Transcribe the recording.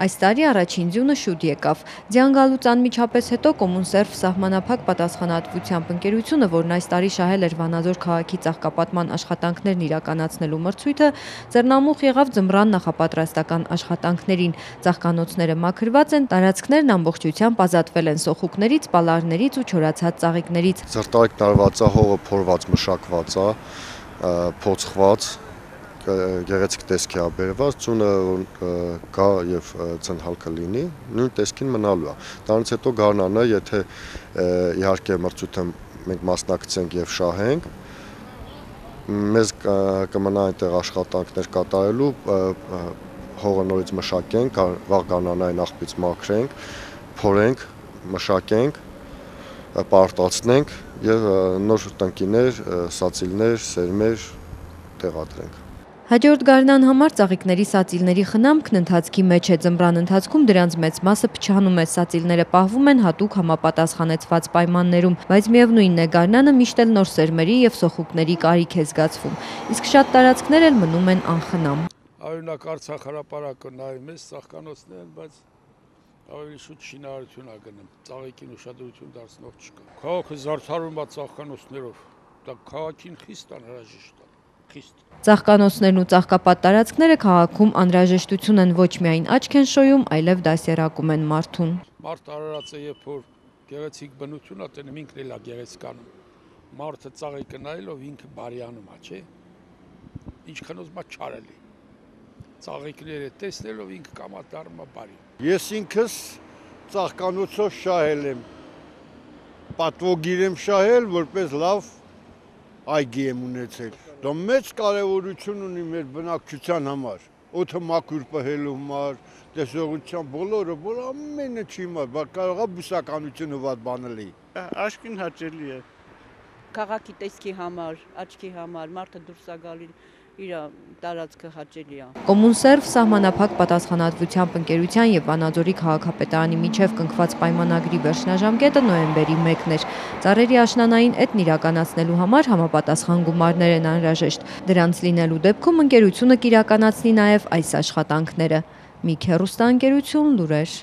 Այս տարի առաջին ձյունը շուտ եկավ։ Ձյան գալուց անմիջապես հետո Կոմունսերվ սահմանափակ պատասխանատվությամբ ընկերությունը, որն այս տարի շահել էր Վանաձոր քաղաքի ծաղկապատման աշխատանքներն իրականացնելու մրցույթը, ձեռնամուխ եղավ ձմռան նախապատրաստական աշխատանքներին։ Ծաղկանոցները մաքրված են, տարածքներն ամբողջությամբ ազատվել են սոխուկներից, պալարներից ու չորացած ծաղիկներից։ Զրտարիք տարված է, հողը փորված, մշակված է, փոփոխված, գեղեցիկ տեսքի է բերված, ծունը գա եւ ցնցալքը լինի, նույն տեսքին մնալու է։ Դրանից հետո գարնան է, եթե իհարկե մրցույթը մենք մասնակցենք եւ շահենք, մեզ կմնա այնտեղ աշխատանքներ կատարելու, հողը նորից մշակենք, վաղ գարնանային աղբից մաքրենք, փորենք, մշակենք, պարտացնենք եւ նոր տնկիներ, սացիլներ, սերմեր տեղադրենք։ Հաջորդ գարնան համար ծաղիկների սացիլների խնամքն ընթացքի մեջ է, ձմռան ընթացքում դրանց մեծ մասը փչանում է, սացիլները պահվում են հատուկ համապատասխանեցված պայմաններում, բայց միևնույնն է, գարնանը միշտ էլ նոր սերմերի եւ սոխուկների կարիք է զգացվում, իսկ շատ տարածքներ էլ մնում են անխնամ։ Օրինակ Արցախ հրապարակը նայում ես, ծաղկանոցներ են, բայց ավելի շուտ շինարարություն է գնում, ծաղիկին ուշադրություն դարձնող չկա։ Քաղաքը զարդարվում է ծաղկանոցներով, դա քաղաքին խիստ անհրաժեշտ է։ Ծաղկանոցներն ու ծաղկապատ տարածքները քաղաքում անհրաժեշտություն են, ոչ միայն աչք են շոյում, այլև դասերակում են մարդուն։ Մարդ արարած է, երբ որ գեղեցիկ բնություն է, տենում ինքն էլ է գեղեցկանում։ Մարդը ծաղիկը նայելով ինքը բարիանում է, չէ՞։ Ինչքան ուզում է չարելի։ Ծաղիկները տեսնելով ինքը կամա դառնում է բարի։ Ես ինքս ծաղկանոցով շահել եմ։ Պատվոգիր եմ շահել, որպես լավ այգի եմ ունեցել։ Դա մեծ կարևորություն ունի մեր բնակչության համար, օդը մաքուր պահելու համար, տեսողության բոլորը ամենը չի մար, բայց կարող է բուսականությունը վատ բանել է։ Աչքին հաճելի է։ Քաղաքի տեսքի համար, աչքի համար, մարդը դուրս է գալի, իր տարածքը հաճելի է։ Կոմունսերվ սահմանափակ պատասխանատվությամբ ընկերության եւ Վանաձորի քաղաքապետարանի միջև կնքված պայմանագրի վերջնաժամկետը նոյեմբերի 1-ն էր։ Ծառերի աշնանային էթն իրականացնելու համար համապատասխան գումարներ են անհրաժեշտ։ Դրանց լինելու դեպքում ընկերությունը կիրականացնի նաեւ այս աշխատանքները։ Մի քեռուստաընկերություն, լուրեր։